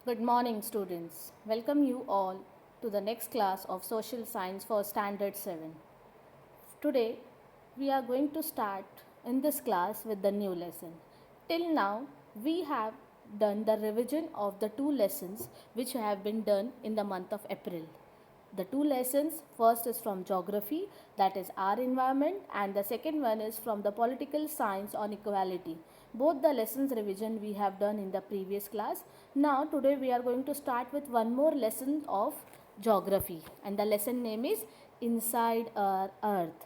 Good morning, students. Welcome you all to the next class of Social Science for Standard 7. Today, we are going to start in this class with the new lesson. Till now, we have done the revision of the two lessons which have been done in the month of April. The two lessons, first is from geography, that is our environment, and the second one is from the political science on equality. Both the lessons revision we have done in the previous class. Now today we are going to start with one more lesson of geography, and the lesson name is Inside Our Earth.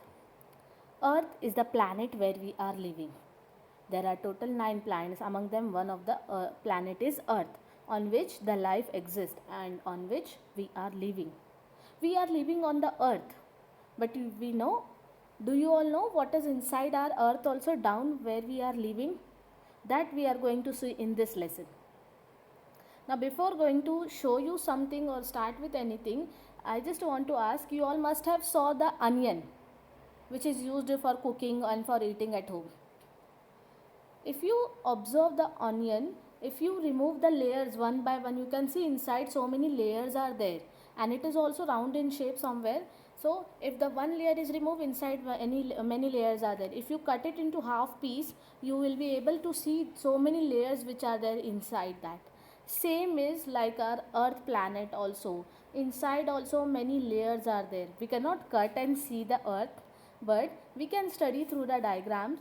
Earth is the planet where we are living. There are total 9 planets. Among them, one of the planet is Earth, on which the life exists and on which we are living. We are living on the Earth, but we know. Do you all know what is inside our Earth also down where we are living? That we are going to see in this lesson. Now, before going to show you something or start with anything, I just want to ask you all must have saw the onion, which is used for cooking and for eating at home. If you observe the onion, if you remove the layers one by one, you can see inside so many layers are there, and it is also round in shape somewhere. So if the one layer is removed, inside many layers are there. If you cut it into half piece, you will be able to see so many layers which are there inside that. Same is like our earth planet also. Inside also many layers are there. We cannot cut and see the earth, but we can study through the diagrams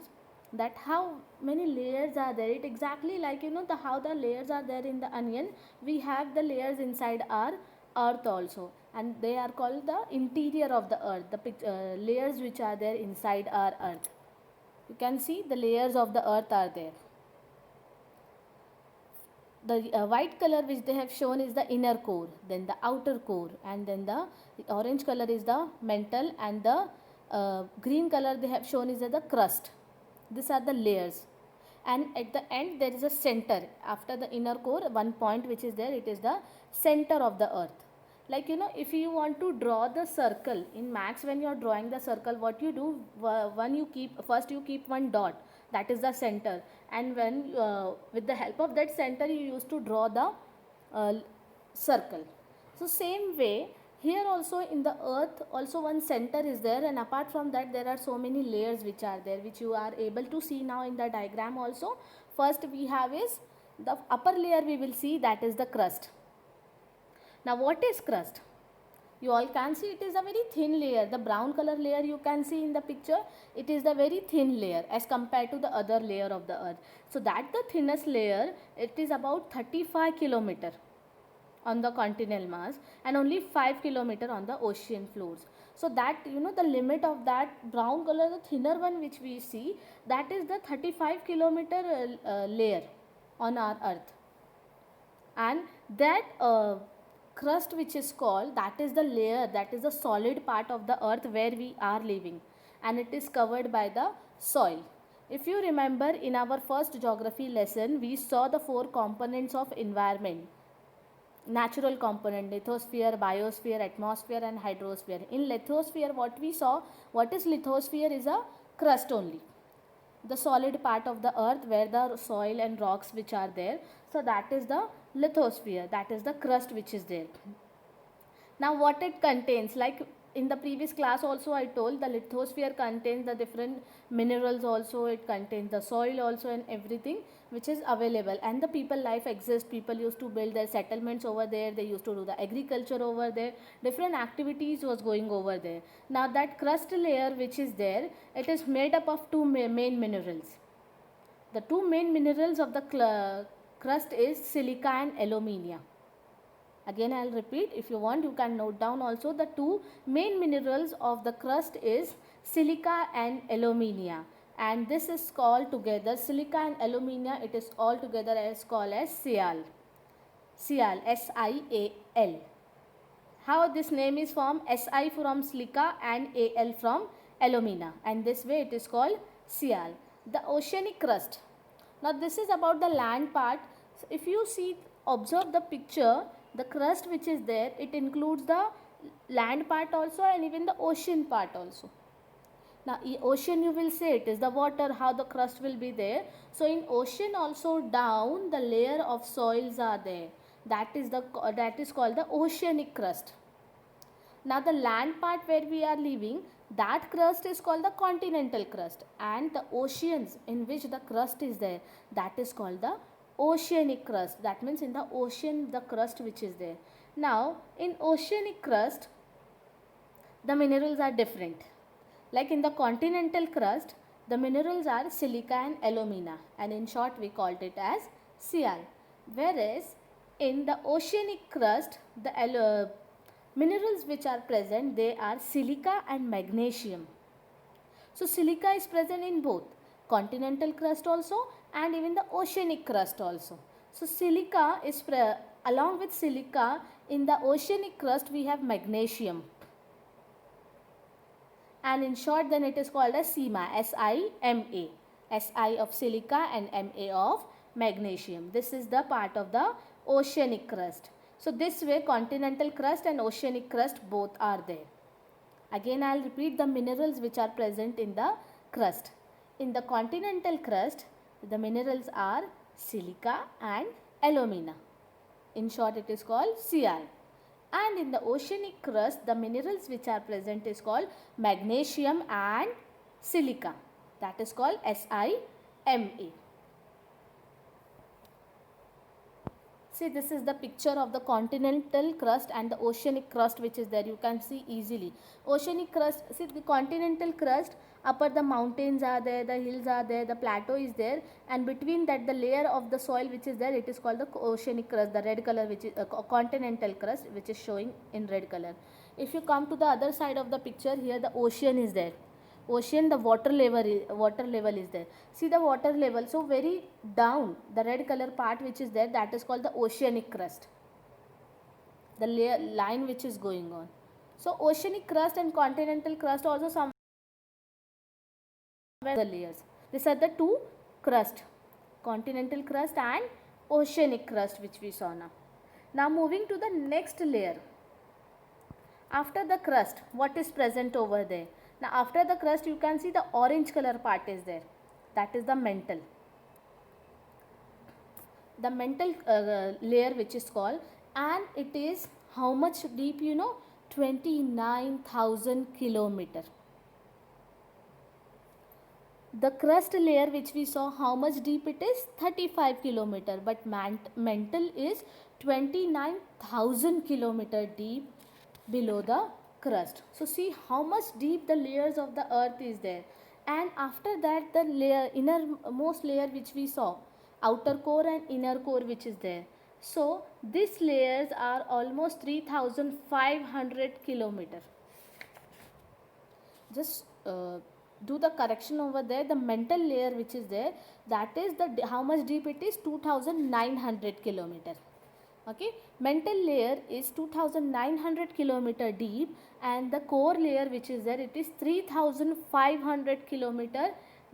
that how many layers are there. It exactly like how the layers are there in the onion, we have the layers inside our earth also, and they are called the interior of the earth, the layers which are there inside our earth. You can see the layers of the earth are there. The white color which they have shown is the inner core, then the outer core, and then the orange color is the mantle, and the green color they have shown is the crust. These are the layers, and at the end there is a center. After the inner core, one point which is there, it is the center of the earth. Like if you want to draw the circle in max, when you are drawing the circle, what you do, first you keep one dot, that is the center, and when with the help of that center you used to draw the uh, circle. So same way here also in the earth also one center is there, and apart from that there are so many layers which are there, which you are able to see now in the diagram also. First we have is the upper layer, we will see, that is the crust. Now what is crust? You all can see it is a very thin layer. The brown color layer you can see in the picture, it is the very thin layer as compared to the other layer of the earth. So that the thinnest layer, it is about 35 kilometer on the continental mass and only 5 kilometer on the ocean floors. So that the limit of that brown color, the thinner one which we see, that is the 35 kilometer layer on our earth. And that crust which is called, that is the layer, that is the solid part of the earth where we are living, and it is covered by the soil. If you remember in our first geography lesson, we saw the 4 components of environment: natural component, lithosphere, biosphere, atmosphere, and hydrosphere. In lithosphere, what we saw, what is lithosphere is a crust only, the solid part of the earth where the soil and rocks which are there. So that is the lithosphere, that is the crust which is there. Now what it contains, like in the previous class also I told, the lithosphere contains the different minerals also, it contains the soil also and everything which is available, and the people life exists. People used to build their settlements over there, they used to do the agriculture over there, different activities was going over there. Now that crust layer which is there, it is made up of two main minerals. The two main minerals of the crust is silica and alumina. Again I will repeat, if you want you can note down also. The two main minerals of the crust is silica and alumina, and this is called together, silica and alumina, it is all together as called as Sial. Sial, S-I-A-L. How this name is formed? Si from silica and Al from alumina, and this way it is called Sial. The oceanic crust. Now this is about the land part. So if you see, observe the picture, the crust which is there, it includes the land part also and even the ocean part also. Now ocean, you will say it is the water, how the crust will be there. So in ocean also down the layer of soils are there. that is called the oceanic crust. Now the land part where we are living, that crust is called the continental crust, and the oceans in which the crust is there, that is called the oceanic crust. That means in the ocean the crust which is there. Now in oceanic crust the minerals are different. Like in the continental crust, the minerals are silica and alumina, and in short we called it as Cl. Whereas in the oceanic crust, the minerals which are present, they are silica and magnesium. So silica is present in both continental crust also and even the oceanic crust also. So silica is along with silica in the oceanic crust we have magnesium, and in short then it is called as SIMA, S-I-M-A, Si of silica and Ma of magnesium. This is the part of the oceanic crust. So this way continental crust and oceanic crust both are there. Again I will repeat the minerals which are present in the crust. In the continental crust the minerals are silica and alumina. In short it is called Cl. And in the oceanic crust the minerals which are present is called magnesium and silica. That is called SiMa. See, this is the picture of the continental crust and the oceanic crust which is there. You can see easily. Oceanic crust, see the continental crust, upper the mountains are there, the hills are there, the plateau is there, and between that the layer of the soil which is there, it is called the oceanic crust, the red color which is continental crust which is showing in red color. If you come to the other side of the picture, here the ocean is there. Ocean, the water level is there. See the water level, so very down, the red color part which is there, that is called the oceanic crust, the layer line which is going on. So oceanic crust and continental crust also somewhere the layers. These are the two crust, continental crust and oceanic crust which we saw now. Now moving to the next layer. After the crust, what is present over there? Now after the crust you can see the orange color part is there, that is the mantle. The mantle layer which is called, and it is how much deep, you know, 29,000 kilometer. The crust layer which we saw, how much deep it is? 35 kilometer, but mantle is 29,000 kilometer deep below the crust. So see how much deep the layers of the earth is there. And after that the layer, innermost layer which we saw, outer core and inner core which is there. So these layers are almost 3,500 kilometer. Just do the correction over there. The mantle layer which is there, that is the how much deep it is? 2,900 kilometer. Okay, mantle layer is 2,900 kilometer deep, and the core layer which is there, it is 3,500 kilometer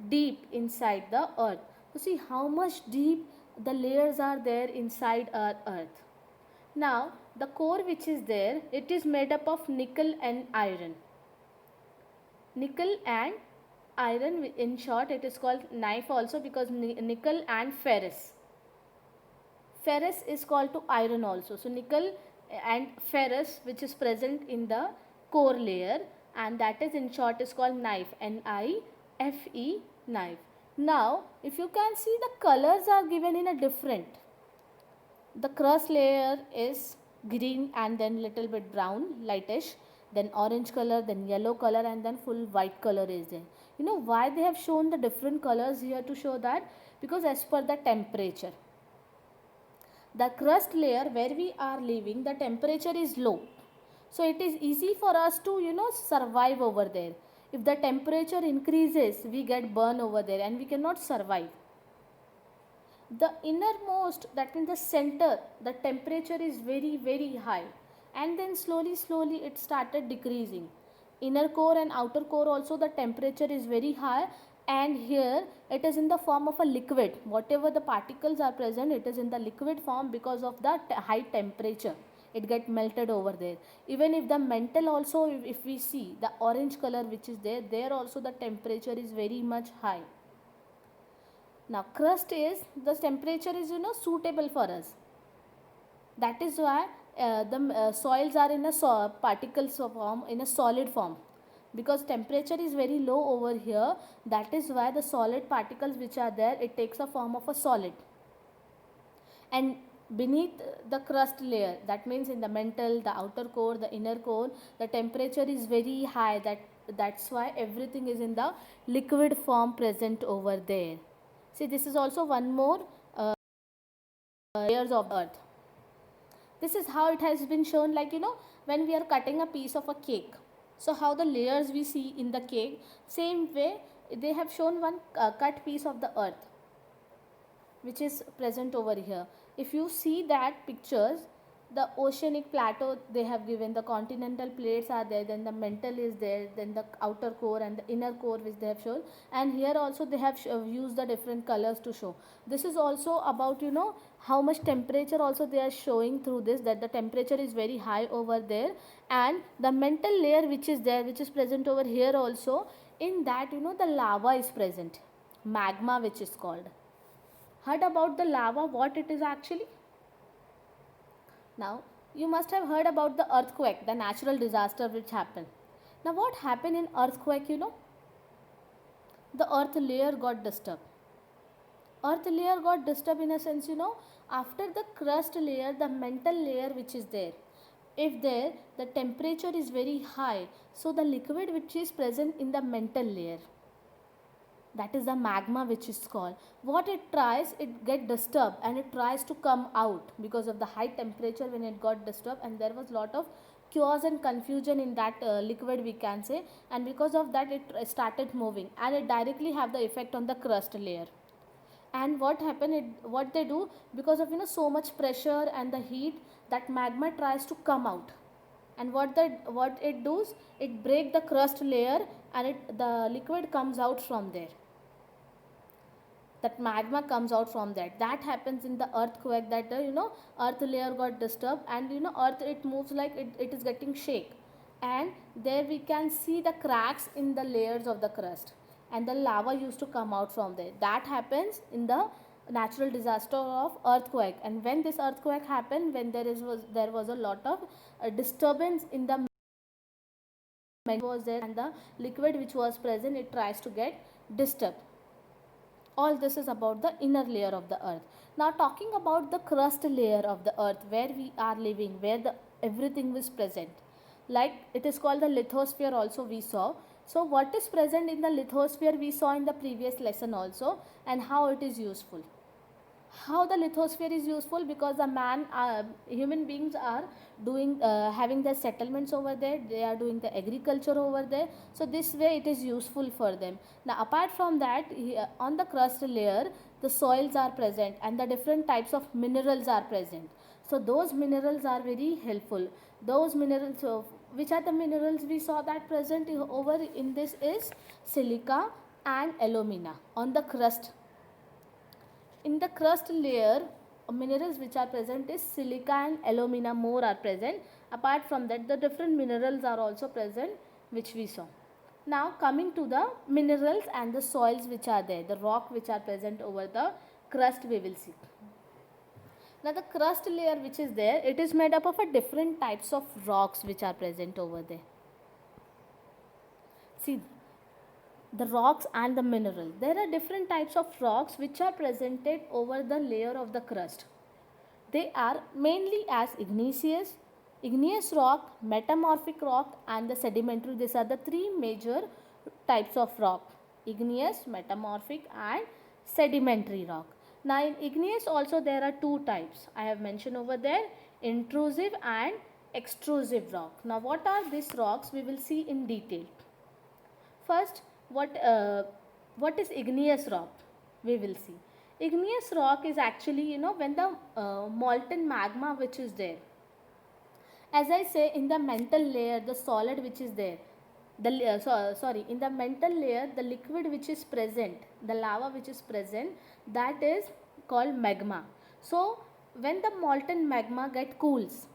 deep inside the earth. So see how much deep the layers are there inside our earth. Now the core which is there, it is made up of nickel and iron. Nickel and iron, in short it is called knife also, because nickel and ferrous. Ferrous is called to iron also. So nickel and ferrous which is present in the core layer, and that is in short is called knife, N-I-F-E, knife. Now if you can see, the colors are given in a different. The crust layer is green and then little bit brown, lightish, then orange color, then yellow color, and then full white color is there. You know why they have shown the different colors here? To show that, because as per the temperature, the crust layer where we are living, the temperature is low, so it is easy for us to, you know, survive over there. If the temperature increases, we get burn over there and we cannot survive. The innermost, that means the center, the temperature is very high, and then slowly it started decreasing. Inner core and outer core also the temperature is very high, and here it is in the form of a liquid. Whatever the particles are present, it is in the liquid form because of the high temperature. It get melted over there. Even if the mantle also, if we see the orange color which is there, there also the temperature is very much high. Now crust is, the temperature is, you know, suitable for us. That is why the soils are in a particles form, in a solid form, because temperature is very low over here. That is why the solid particles which are there, it takes a form of a solid. And beneath the crust layer, that means in the mantle, the outer core, the inner core, the temperature is very high. That's why everything is in the liquid form present over there. See, this is also one more layers of the earth. This is how it has been shown, like, when we are cutting a piece of a cake. So how the layers we see in the cake, same way they have shown one cut piece of the earth which is present over here. If you see that pictures, the oceanic plateau they have given, the continental plates are there, then the mantle is there, then the outer core and the inner core which they have shown, and here also they have used the different colors to show. This is also about, how much temperature also they are showing through this, that the temperature is very high over there, and the mantle layer which is there, which is present over here also, in that, the lava is present, magma which is called. Heard about the lava, what it is actually? Now, you must have heard about the earthquake, the natural disaster which happened. Now, what happened in earthquake, The earth layer got disturbed. Earth layer got disturbed in a sense, after the crust layer, the mantle layer which is there. If there, the temperature is very high, so the liquid which is present in the mantle layer, that is the magma which is called, what it tries, it get disturbed and it tries to come out because of the high temperature. When it got disturbed, and there was lot of chaos and confusion in that liquid, we can say, and because of that it started moving, and it directly have the effect on the crust layer. And what happened, what they do, because of, so much pressure and the heat, that magma tries to come out, and what it does, it break the crust layer, and the liquid comes out from there, that magma comes out from that happens in the earthquake, that earth layer got disturbed, and earth, it moves like it is getting shake, and there we can see the cracks in the layers of the crust, and the lava used to come out from there. That happens in the natural disaster of earthquake. And when this earthquake happened, when there was a lot of disturbance in the was there, and the liquid which was present, it tries to get disturbed. All this is about the inner layer of the earth. Now, talking about the crust layer of the earth, where we are living, where the everything is present, like it is called the lithosphere also we saw. So what is present in the lithosphere we saw in the previous lesson also, and how it is useful. How the lithosphere is useful, because the human beings are doing having their settlements over there, they are doing the agriculture over there, so this way it is useful for them. Now, apart from that, on the crust layer, the soils are present and the different types of minerals are present, so those minerals are very helpful. Those minerals, which are the minerals we saw that present over in this, is silica and alumina on the crust. In the crust layer, minerals which are present is silica and alumina more are present. Apart from that, the different minerals are also present which we saw. Now, coming to the minerals and the soils which are there, the rock which are present over the crust, we will see. Now, the crust layer which is there, it is made up of a different types of rocks which are present over there. See, the rocks and the mineral. There are different types of rocks which are presented over the layer of the crust. They are mainly as igneous rock, metamorphic rock, and the sedimentary. These are the three major types of rock: igneous, metamorphic, and sedimentary rock. Now, in igneous also there are two types I have mentioned over there: intrusive and extrusive rock. Now, what are these rocks? We will see in detail. First, what is igneous rock? We will see. Igneous rock is actually, when the molten magma which is there, as I say, in the mantle layer, the solid which is there, in the mantle layer, the liquid which is present, the lava which is present, that is called magma. So when the molten magma get cools,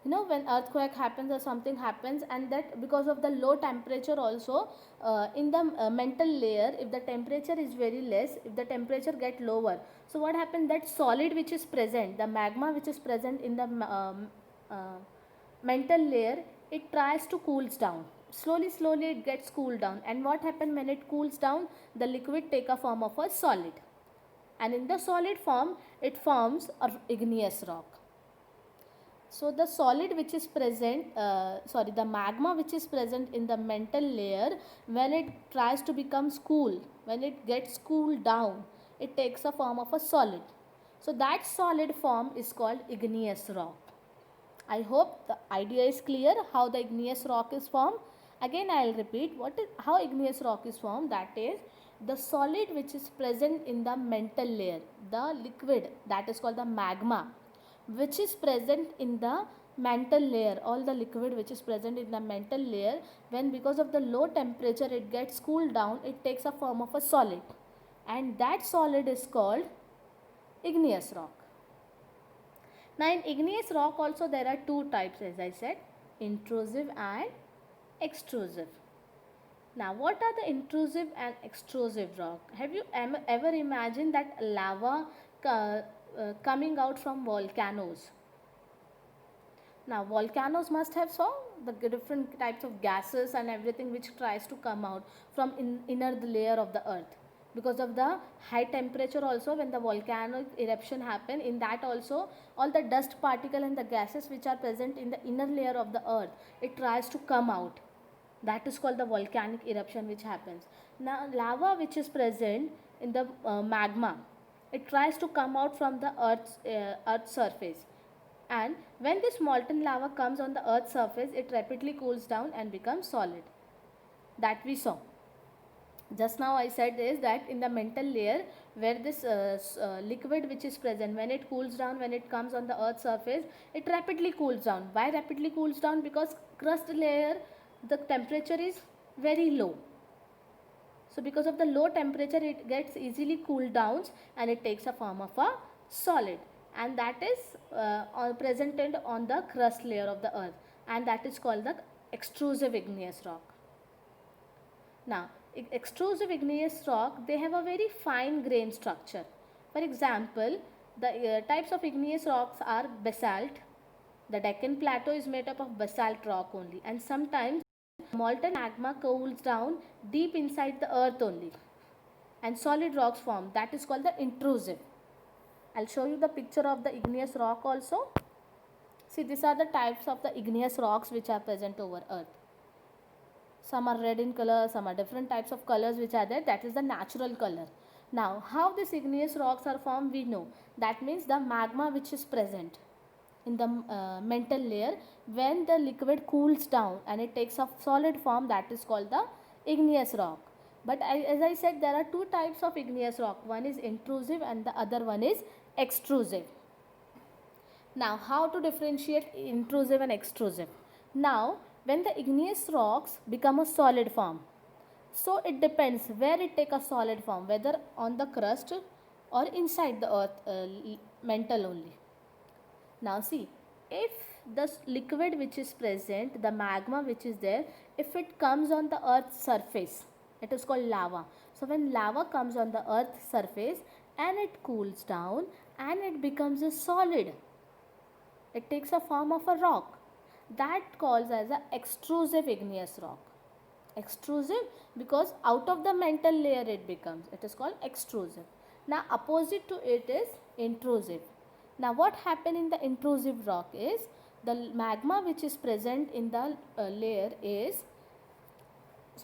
You know, when earthquake happens or something happens, and that because of the low temperature also, in the mantle layer, if the temperature is very less, if the temperature get lower, so what happens, that solid which is present, the magma which is present in the uh, mantle layer, it tries to cools down. Slowly it gets cooled down, and what happens when it cools down, the liquid take a form of a solid, and in the solid form it forms a igneous rock. So the solid which is present, the magma which is present in the mantle layer, when it tries to become cool, when it gets cooled down, it takes a form of a solid. So that solid form is called igneous rock. I hope the idea is clear how the igneous rock is formed. Again I will repeat how igneous rock is formed. That is the solid which is present in the mantle layer, the liquid that is called the magma, which is present in the mantle layer, all the liquid which is present in the mantle layer, when because of the low temperature it gets cooled down, it takes a form of a solid, and that solid is called igneous rock. Now in igneous rock also there are two types, as I said, intrusive and extrusive. Now what are the intrusive and extrusive rock? Have you ever imagined that lava coming out from volcanoes? Now volcanoes must have the different types of gases and everything which tries to come out from inner the layer of the earth. Because of the high temperature also, when the volcanic eruption happen, in that also all the dust particle and the gases which are present in the inner layer of the earth, it tries to come out. That is called the volcanic eruption which happens. Now lava which is present in the magma, it tries to come out from the earth's surface, and when this molten lava comes on the earth's surface, it rapidly cools down and becomes solid. That we saw. Just now I said is that in the mantle layer, where this liquid which is present, when it cools down, when it comes on the earth's surface, it rapidly cools down. Why rapidly cools down? Because crust layer, the temperature is very low. So because of the low temperature, it gets easily cooled down and it takes a form of a solid, and that is presented on the crust layer of the earth, and that is called the extrusive igneous rock. Now extrusive igneous rock, they have a very fine grain structure. For example, the types of igneous rocks are basalt. The Deccan Plateau is made up of basalt rock only, and sometimes molten magma cools down deep inside the earth only, and solid rocks form. That is called the intrusive. I'll show you the picture of the igneous rock also. See, these are the types of the igneous rocks which are present over earth. Some are red in color, some are different types of colors which are there. That is the natural color. Now how these igneous rocks are formed, we know. That means the magma which is present in the mantle layer, when the liquid cools down and it takes a solid form, that is called the igneous rock. But as I said, there are two types of igneous rock. One is intrusive and the other one is extrusive. Now how to differentiate intrusive and extrusive? Now when the igneous rocks become a solid form, so it depends where it take a solid form, whether on the crust or inside the earth mantle only. Now see, if the liquid which is present, the magma which is there, if it comes on the earth's surface, it is called lava. So when lava comes on the earth's surface and it cools down and it becomes a solid, it takes a form of a rock. That calls as a extrusive igneous rock. Extrusive because out of the mantle layer it becomes. It is called extrusive. Now opposite to it is intrusive. Now what happened in the intrusive rock is, the magma which is present in the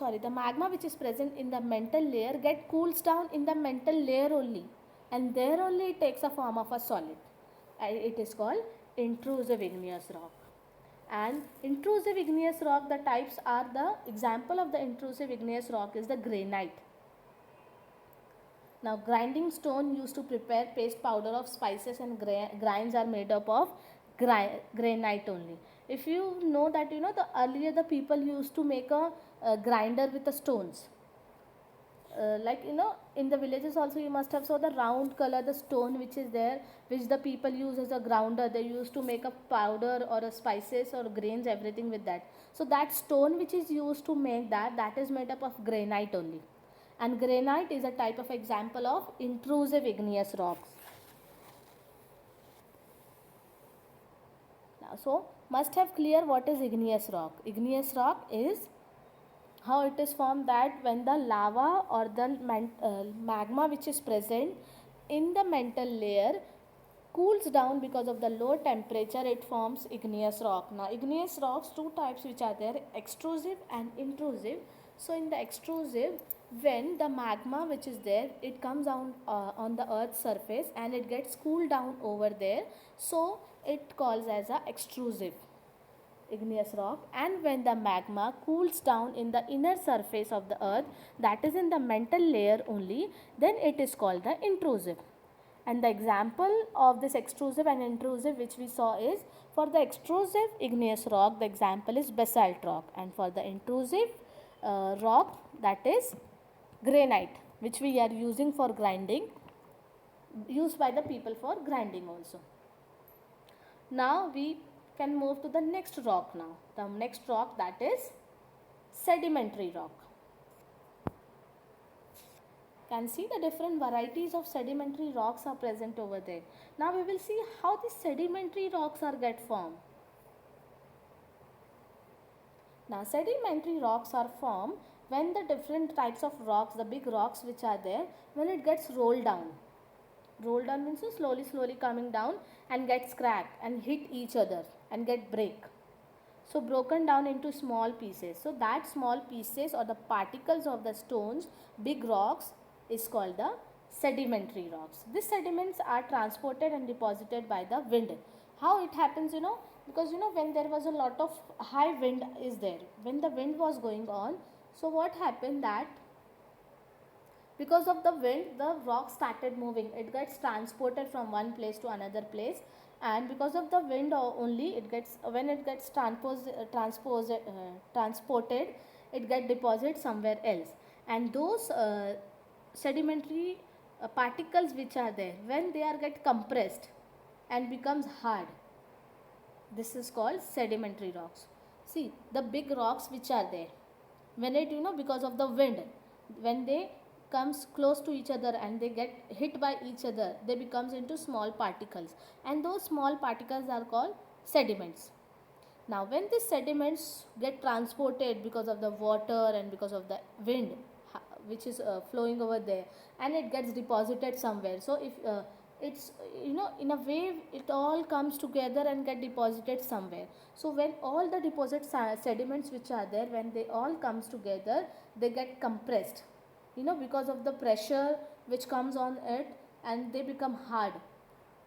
the magma which is present in the mantle layer get cools down in the mantle layer only, and there only it takes a form of a solid. It is called intrusive igneous rock. And intrusive igneous rock, the types are, the example of the intrusive igneous rock is the granite. Now grinding stone used to prepare paste powder of spices and grinds are made up of granite only. If you know that, the earlier the people used to make a grinder with the stones. like in the villages also you must have saw the round color, the stone which is there, which the people use as a grounder. They used to make a powder or a spices or grains, everything with that. So that stone which is used to make that is made up of granite only, and granite is a type of example of intrusive igneous rocks. Now, so must have clear what is igneous rock. Igneous rock is how it is formed, that when the lava or the magma which is present in the mantle layer cools down because of the low temperature, it forms igneous rock. Now igneous rocks, two types which are there, extrusive and intrusive. So in the extrusive, when the magma which is there, it comes down on the earth's surface and it gets cooled down over there, so it calls as a extrusive igneous rock. And when the magma cools down in the inner surface of the earth, that is in the mantle layer only, then it is called the intrusive. And the example of this extrusive and intrusive which we saw is, for the extrusive igneous rock, the example is basalt rock, and for the intrusive rock, that is granite, which we are using for grinding, used by the people for grinding also. Now we can move to the next rock now. The next rock, that is sedimentary rock. Can see the different varieties of sedimentary rocks are present over there. Now we will see how the sedimentary rocks are get formed. Now sedimentary rocks are formed when the different types of rocks, the big rocks which are there, when it gets rolled down. Roll down means slowly coming down and gets cracked and hit each other and get break. So broken down into small pieces. So that small pieces or the particles of the stones, big rocks, is called the sedimentary rocks. These sediments are transported and deposited by the wind. How it happens, because when there was a lot of high wind is there, when the wind was going on, so what happened that because of the wind, the rock started moving. It gets transported from one place to another place, and because of the wind only, it gets, when it gets transported, it gets deposited somewhere else. And those sedimentary particles which are there, when they are get compressed and becomes hard, this is called sedimentary rocks. See the big rocks which are there, when it because of the wind, when they comes close to each other and they get hit by each other, they becomes into small particles, and those small particles are called sediments. Now when these sediments get transported because of the water and because of the wind which is flowing over there, and it gets deposited somewhere, so if it's in a wave, it all comes together and get deposited somewhere. So when all the deposit sediments which are there, when they all comes together, they get compressed, because of the pressure which comes on it, and they become hard.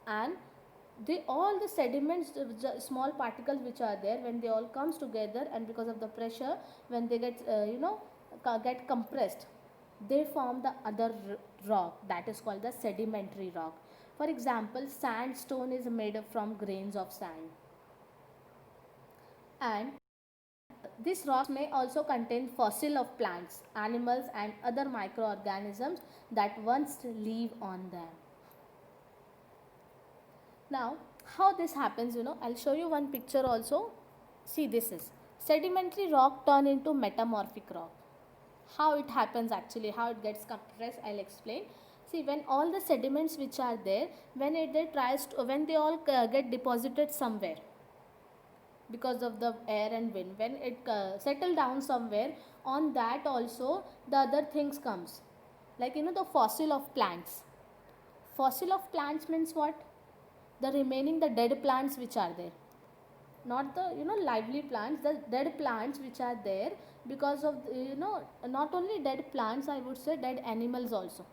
And they, all the sediments, the small particles which are there, when they all comes together and because of the pressure, when they get get compressed, they form the other rock, that is called the sedimentary rock. For example, sandstone is made up from grains of sand, and these rocks may also contain fossil of plants, animals and other microorganisms that once live on them. Now how this happens, I'll show you one picture also. See, this is sedimentary rock turn into metamorphic rock. How it happens actually, how it gets compressed, I'll explain. See, when all the sediments which are there, when when they all get deposited somewhere because of the air and wind, when it settle down somewhere, on that also the other things comes, like the fossil of plants. Fossil of plants means what? The remaining, the dead plants which are there, not the lively plants, the dead plants which are there, because of not only dead plants, I would say dead animals also.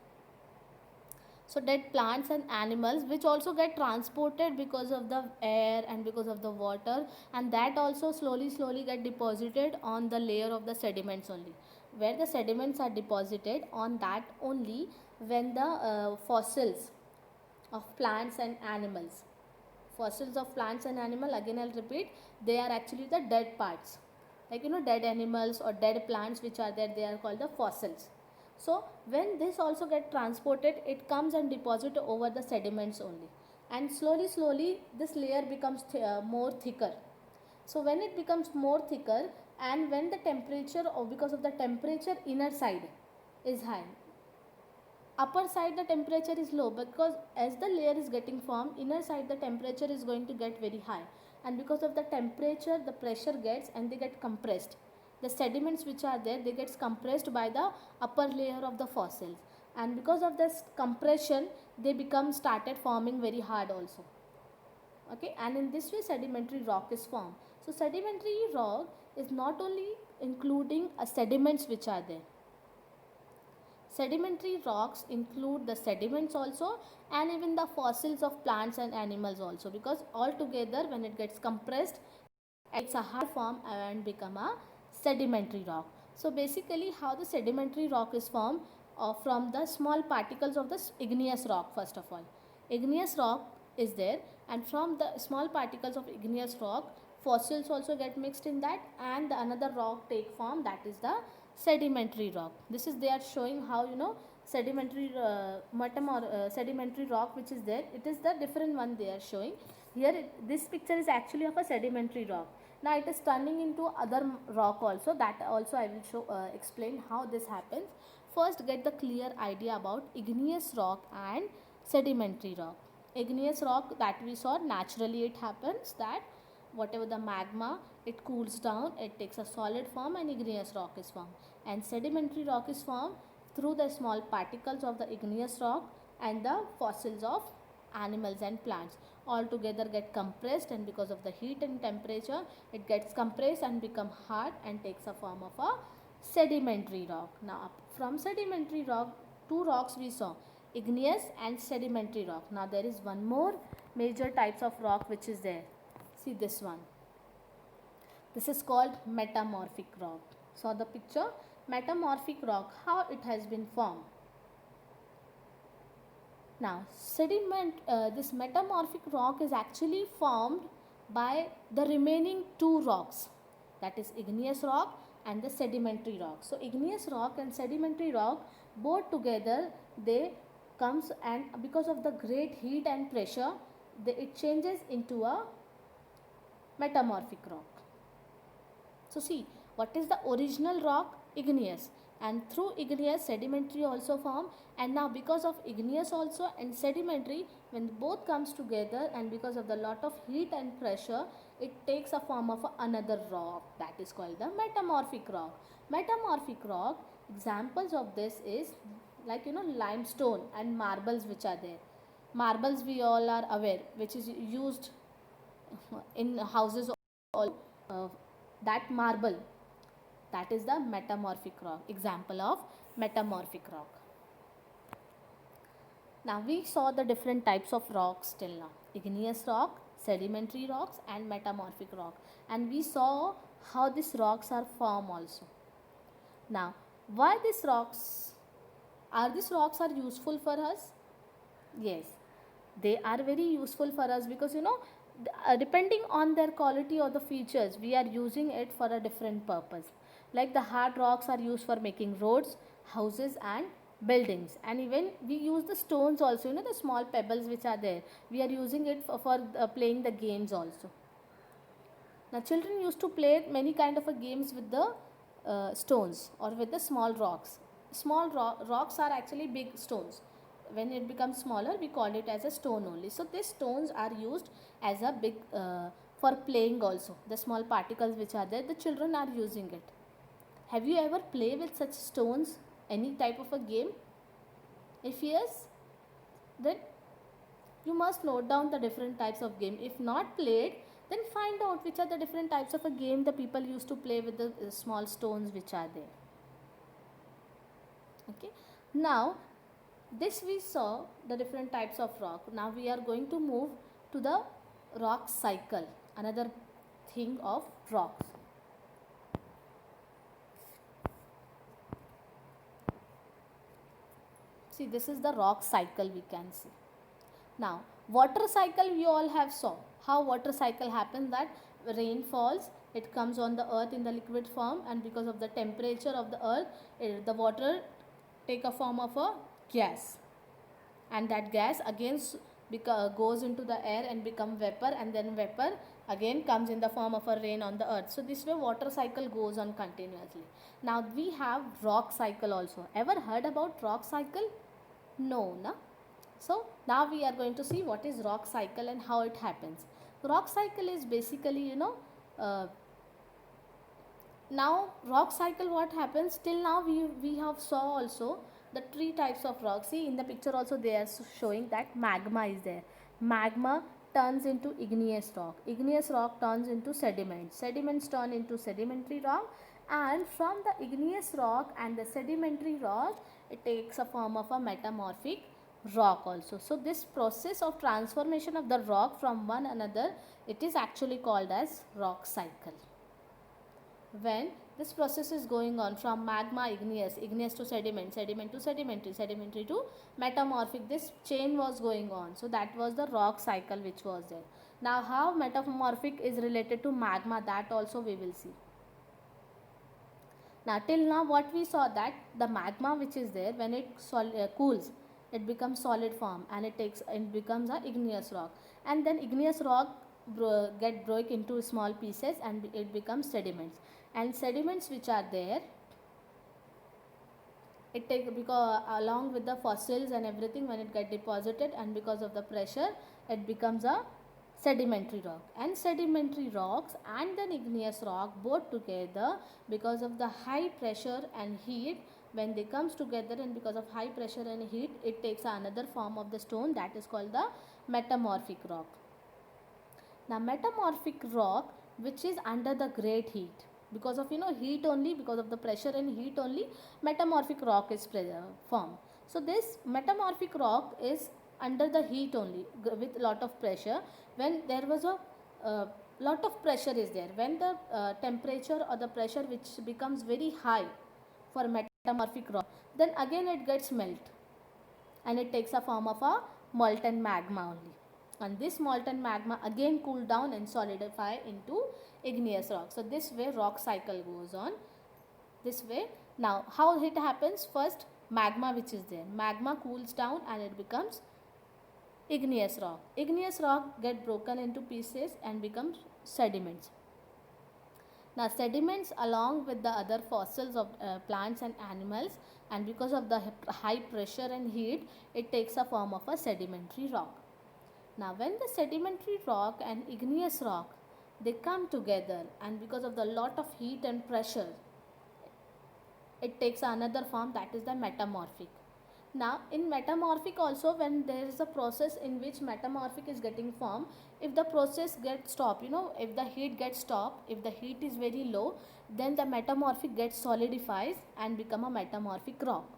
So dead plants and animals which also get transported because of the air and because of the water, and that also slowly get deposited on the layer of the sediments only, where the sediments are deposited on that only, when the fossils of plants and animals, fossils of plants and animal, again I'll repeat, they are actually the dead parts, like dead animals or dead plants which are there, they are called the fossils. So when this also get transported, it comes and deposit over the sediments only, and slowly this layer becomes more thicker. So when it becomes more thicker, and when the temperature, or because of the temperature inner side is high, upper side the temperature is low, because as the layer is getting formed, inner side the temperature is going to get very high, and because of the temperature the pressure gets and they get compressed. The sediments which are there, they gets compressed by the upper layer of the fossils, and because of this compression they become started forming very hard also. Okay, and in this way sedimentary rock is formed. So sedimentary rock is not only including sediments which are there. Sedimentary rocks include the sediments also, and even the fossils of plants and animals also, because all together when it gets compressed, it's a hard form and become a sedimentary rock. So basically how the sedimentary rock is formed, from the small particles of the igneous rock. First of all, igneous rock is there, and from the small particles of igneous rock fossils also get mixed in that, and the another rock take form, that is the sedimentary rock. This is, they are showing how, sedimentary sedimentary rock which is there, it is the different one they are showing here. This picture is actually of a sedimentary rock. Now it is turning into other rock also, that also I will show, explain how this happens. First get the clear idea about igneous rock and sedimentary rock. Igneous rock, that we saw, naturally it happens that whatever the magma, it cools down, it takes a solid form and igneous rock is formed. And sedimentary rock is formed through the small particles of the igneous rock and the fossils of animals and plants all together get compressed, and because of the heat and temperature it gets compressed and become hard and takes a form of a sedimentary rock. Now from sedimentary rock, two rocks we saw, igneous and sedimentary rock. Now there is one more major types of rock which is there. See this one. This is called metamorphic rock. Saw the picture? Metamorphic rock, how it has been formed. Now this metamorphic rock is actually formed by the remaining two rocks, that is igneous rock and the sedimentary rock. So igneous rock and sedimentary rock both together, they comes, and because of the great heat and pressure it changes into a metamorphic rock. So see, what is the original rock? Igneous, and through igneous sedimentary also form, and now because of igneous also and sedimentary, when both comes together and because of the lot of heat and pressure, it takes a form of another rock, that is called the metamorphic rock. Metamorphic rock, examples of this is like limestone and marbles which are there. Marbles we all are aware, which is used in houses all, that marble, that is the metamorphic rock, example of metamorphic rock. Now we saw the different types of rocks till now, igneous rock, sedimentary rocks and metamorphic rock, and we saw how these rocks are formed also. Now why these rocks are useful for us? Yes, they are very useful for us, because depending on their quality or the features, we are using it for a different purpose. Like the hard rocks are used for making roads, houses and buildings, and even we use the stones also, the small pebbles which are there, we are using it for playing the games also. Now children used to play many kind of games with the stones or with the small rocks. Small rocks are actually big stones. When it becomes smaller, we call it as a stone only. So these stones are used as a big for playing also. The small particles which are there, the children are using it. Have you ever played with such stones, any type of a game? If yes, then you must note down the different types of game. If not played, then find out which are the different types of a game the people used to play with the small stones which are there. Okay. Now this we saw the different types of rock. Now we are going to move to the rock cycle, another thing of rocks. See, this is the rock cycle we can see. Now water cycle we all have saw. How water cycle happens, that rain falls, it comes on the earth in the liquid form, and because of the temperature of the earth, the water take a form of a gas, and that gas again goes into the air and become vapor, and then vapor again comes in the form of a rain on the earth. So this way water cycle goes on continuously. Now we have rock cycle also. Ever heard about rock cycle? No, na? So now we are going to see what is rock cycle and how it happens. Rock cycle is basically, now rock cycle, what happens till now, we have saw also the three types of rock. See in the picture also they are showing that magma is there. Magma turns into igneous rock, igneous rock turns into sediment, sediments turn into sedimentary rock, and from the igneous rock and the sedimentary rock it takes a form of a metamorphic rock also. So this process of transformation of the rock from one another, it is actually called as rock cycle. When this process is going on from magma, igneous to sediment, sediment to sedimentary, sedimentary to metamorphic, this chain was going on. So that was the rock cycle which was there. Now how metamorphic is related to magma, that also we will see. Now till now what we saw, that the magma which is there, when it cools, it becomes solid form and it becomes a igneous rock, and then igneous rock get broke into small pieces and it becomes sediments, and sediments which are there, it take, because along with the fossils and everything, when it get deposited and because of the pressure it becomes a sedimentary rock, and sedimentary rocks and then igneous rock both together, because of the high pressure and heat, when they comes together and because of high pressure and heat, it takes another form of the stone, that is called the metamorphic rock. Now metamorphic rock which is under the great heat, because of heat only, because of the pressure and heat only, metamorphic rock is formed. So this metamorphic rock is under the heat only with lot of pressure. When there was a lot of pressure is there, when the temperature or the pressure which becomes very high for metamorphic rock, then again it gets melt and it takes a form of a molten magma only, and this molten magma again cool down and solidify into igneous rock. So this way rock cycle goes on this way. Now how it happens, first magma which is there, magma cools down and it becomes igneous rock, igneous rock get broken into pieces and becomes sediments. Now sediments along with the other fossils of plants and animals, and because of the high pressure and heat, it takes a form of a sedimentary rock. Now when the sedimentary rock and igneous rock, they come together, and because of the lot of heat and pressure, it takes another form, that is the metamorphic. Now in metamorphic also, when there is a process in which metamorphic is getting formed, if the process gets stopped, if the heat gets stopped, if the heat is very low, then the metamorphic gets solidifies and become a metamorphic rock.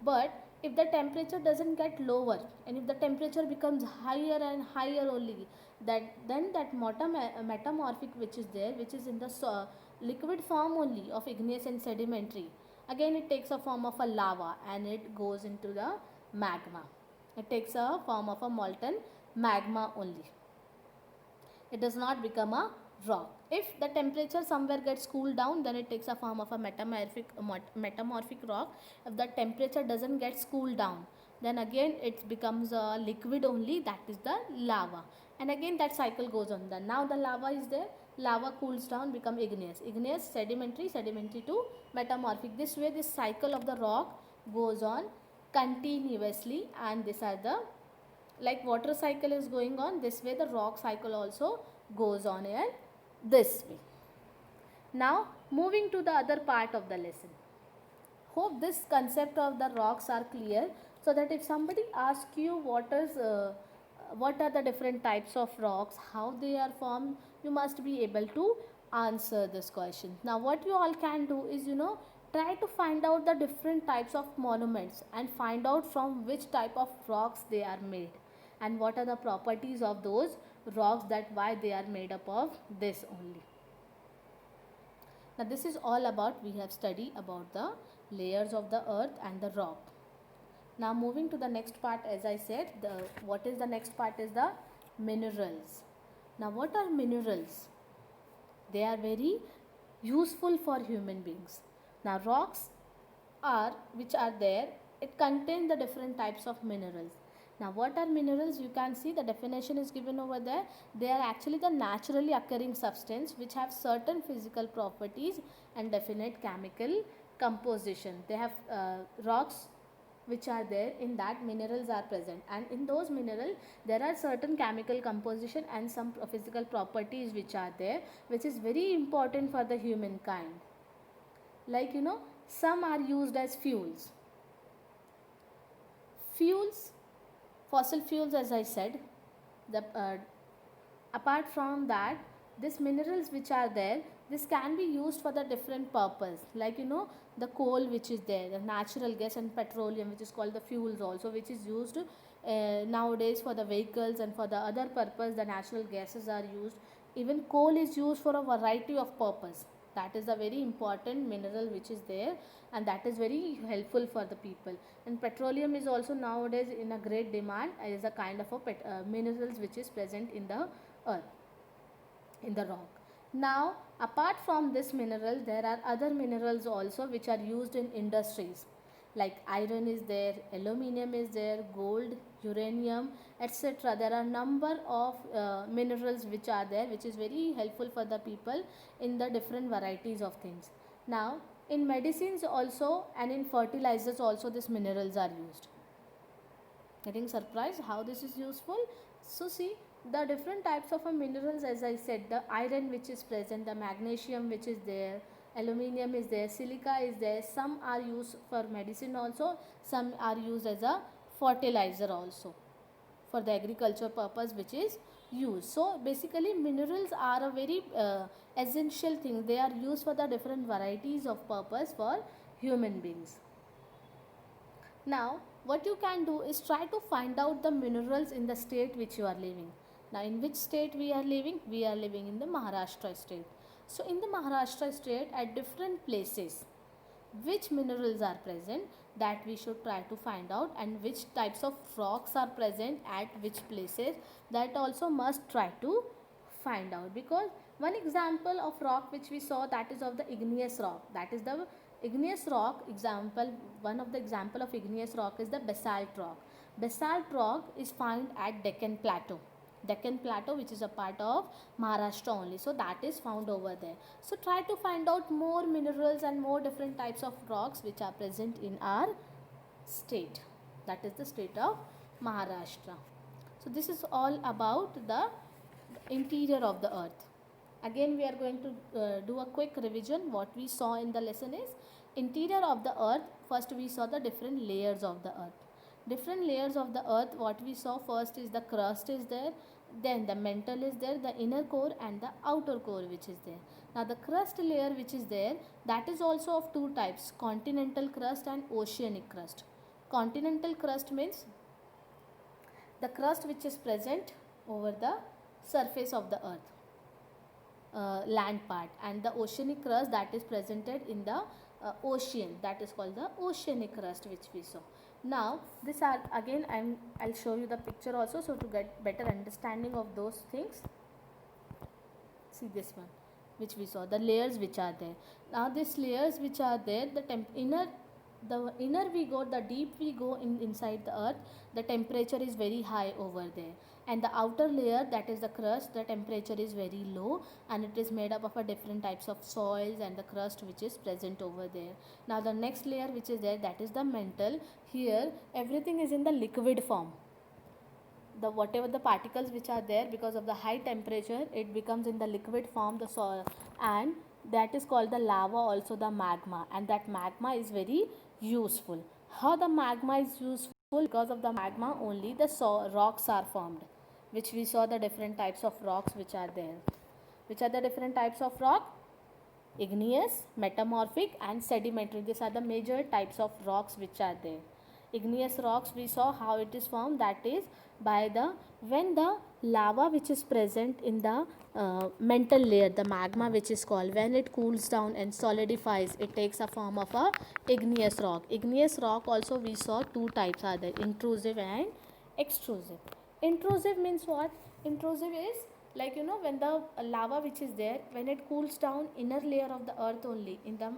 But if the temperature doesn't get lower and if the temperature becomes higher and higher only, then that metamorphic which is there, which is in the liquid form only of igneous and sedimentary, again it takes a form of a lava and it goes into the magma. It takes a form of a molten magma only. It does not become a rock. If the temperature somewhere gets cooled down, then it takes a form of a metamorphic rock. If the temperature doesn't get cooled down, then again it becomes a liquid only, that is the lava, and again that cycle goes on. Then now the lava is there, lava cools down, become igneous, igneous, sedimentary, sedimentary to metamorphic. This way this cycle of the rock goes on continuously, and these are the, like water cycle is going on, this way the rock cycle also goes on in this way. Now moving to the other part of the lesson. Hope this concept of the rocks are clear, so that if somebody asks you what are the different types of rocks, how they are formed, you must be able to answer this question. Now what you all can do is, try to find out the different types of monuments and find out from which type of rocks they are made and what are the properties of those rocks, that why they are made up of this only. Now this is all about, we have studied about the layers of the earth and the rock. Now moving to the next part, as I said, what is the next part is the minerals. Now what are minerals? They are very useful for human beings. Now rocks which are there, it contains the different types of minerals. Now what are minerals? You can see the definition is given over there. They are actually the naturally occurring substance which have certain physical properties and definite chemical composition. They have rocks which are there, in that minerals are present, and in those minerals there are certain chemical composition and some physical properties which are there, which is very important for the humankind. Like some are used as fuels. Fossil fuels, as I said, the apart from that, these minerals which are there, this can be used for the different purpose, like the coal which is there, the natural gas and petroleum which is called the fuels also, which is used nowadays for the vehicles, and for the other purpose the natural gases are used. Even coal is used for a variety of purpose. That is a very important mineral which is there, and that is very helpful for the people. And petroleum is also nowadays in a great demand as a kind of a minerals which is present in the earth, in the rock. Now apart from this mineral, there are other minerals also which are used in industries, like iron is there, aluminum is there, gold, uranium, etc. There are number of minerals which are there, which is very helpful for the people in the different varieties of things. Now in medicines also and in fertilizers also these minerals are used. Getting surprised how this is useful? So see, the different types of minerals, as I said, the iron which is present, the magnesium which is there, aluminum is there, silica is there. Some are used for medicine also, some are used as a fertilizer also, for the agriculture purpose which is used. So basically minerals are a very essential thing. They are used for the different varieties of purpose for human beings. Now what you can do is try to find out the minerals in the state which you are living. Now in which state we are living? We are living in the Maharashtra state. So in the Maharashtra state, at different places, which minerals are present, that we should try to find out, and which types of rocks are present at which places, that also must try to find out. Because one example of rock which we saw, that is of the igneous rock, that is the igneous rock example. One of the example of igneous rock is the basalt rock. Basalt rock is found at Deccan Plateau. Deccan Plateau, which is a part of Maharashtra only, so that is found over there. So try to find out more minerals and more different types of rocks which are present in our state, that is the state of Maharashtra. So this is all about the interior of the earth. Again we are going to do a quick revision. What we saw in the lesson is interior of the earth. First we saw the different layers of the earth. Different layers of the earth, what we saw first is the crust is there, then the mantle is there, the inner core and the outer core which is there. Now the crust layer which is there, that is also of two types, continental crust and oceanic crust. Continental crust means the crust which is present over the surface of the earth, land part, and the oceanic crust that is presented in the ocean, that is called the oceanic crust which we saw. Now this are again I'll show you the picture also, so to get better understanding of those things. See this one which we saw, the layers which are there. Now these layers which are there, the inner we go, the deep we go inside the earth, the temperature is very high over there, and the outer layer, that is the crust, the temperature is very low, and it is made up of a different types of soils and the crust which is present over there. Now the next layer which is there, that is the mantle. Here everything is in the liquid form. The whatever the particles which are there, because of the high temperature, it becomes in the liquid form, the soil, and that is called the lava, also the magma, and that magma is very useful. How the magma is useful? Because of the magma only the rocks are formed, which we saw the different types of rocks which are there. Which are the different types of rock? Igneous, metamorphic and sedimentary. These are the major types of rocks which are there. Igneous rocks, we saw how it is formed, that is by when the lava which is present in the mantle layer, the magma which is called, when it cools down and solidifies, it takes a form of a igneous rock. Igneous rock also we saw two types are there, intrusive and extrusive. Intrusive means what? Intrusive is like when the lava which is there, when it cools down inner layer of the earth only, in the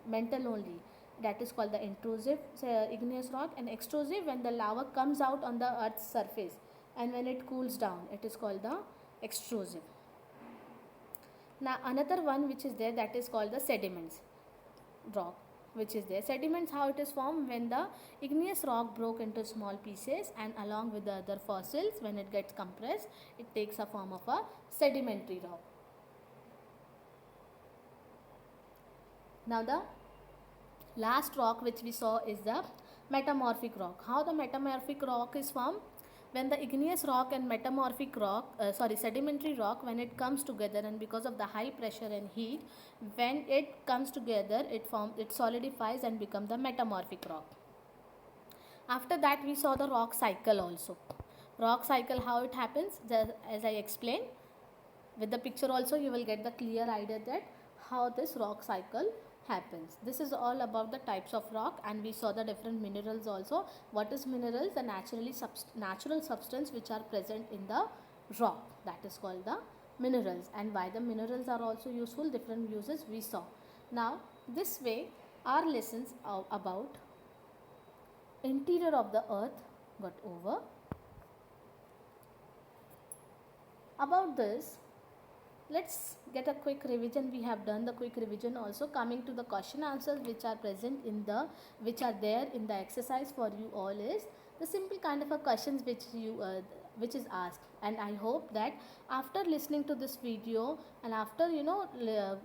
mantle only, that is called the intrusive igneous rock, and extrusive when the lava comes out on the earth's surface and when it cools down, it is called the extrusive. Now another one which is there, that is called the sediments rock, which is there. Sediments, how it is formed? When the igneous rock broke into small pieces and along with the other fossils, when it gets compressed, it takes a form of a sedimentary rock. Now the last rock which we saw is the metamorphic rock. How the metamorphic rock is formed? When the igneous rock and metamorphic rock, sedimentary rock, when it comes together and because of the high pressure and heat, when it comes together, it solidifies and becomes the metamorphic rock. After that, we saw the rock cycle also. Rock cycle, how it happens, as I explained. With the picture also, you will get the clear idea that how this rock cycle happens. This is all about the types of rock, and we saw the different minerals also. What is minerals? The natural substance which are present in the rock, that is called the minerals. And why the minerals are also useful, different uses we saw. Now this way our lessons about interior of the earth got over. About this, let's get a quick revision. We have done the quick revision also. Coming to the question answers which are present in the, which are there in the exercise for you all, is the simple kind of a questions which is asked. And I hope that after listening to this video and after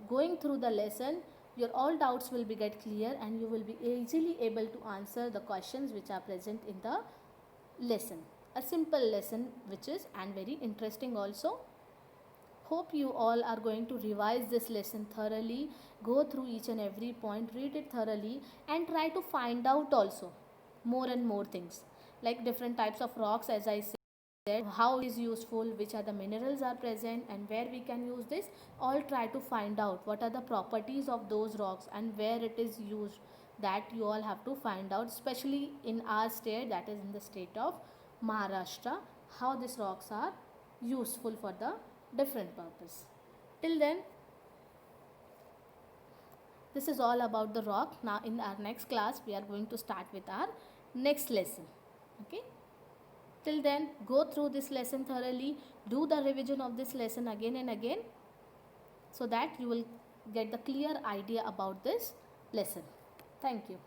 going through the lesson, your all doubts will be get clear and you will be easily able to answer the questions which are present in the lesson. A simple lesson which is, and very interesting also. Hope you all are going to revise this lesson thoroughly, go through each and every point, read it thoroughly, and try to find out also more and more things like different types of rocks, as I said, how it is useful, which are the minerals are present and where we can use this. All try to find out what are the properties of those rocks and where it is used. That you all have to find out, especially in our state, that is in the state of Maharashtra, how these rocks are useful for the different purpose. Till then, this is all about the rock. Now in our next class we are going to start with our next lesson. Okay, till then, go through this lesson thoroughly, do the revision of this lesson again and again, so that you will get the clear idea about this lesson. Thank you.